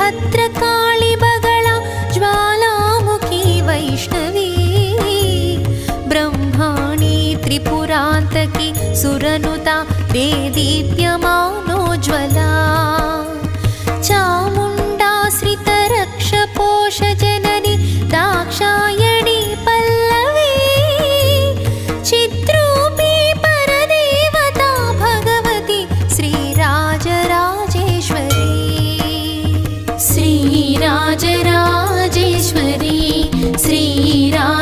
Bhadrakali ಬಗಳ ಜ್ವಾಲಾಮುಖಿ Vaishnavi Brahmani Tripurantaki ಸುರನುತ ದೇದೀಪ್ಯಮಾನೋಜ್ವಲಾ ಚಾಮುಂಡಾಶ್ರಿತರಕ್ಷಪೋಷ Janani Dakshayani Pallavi ಚಿತ್ರೂಪಿ ಪರದೇವತಾ Bhagavati Sri Rajarajeshwari Sri Rajarajeshwari Sri Rajarajeshwari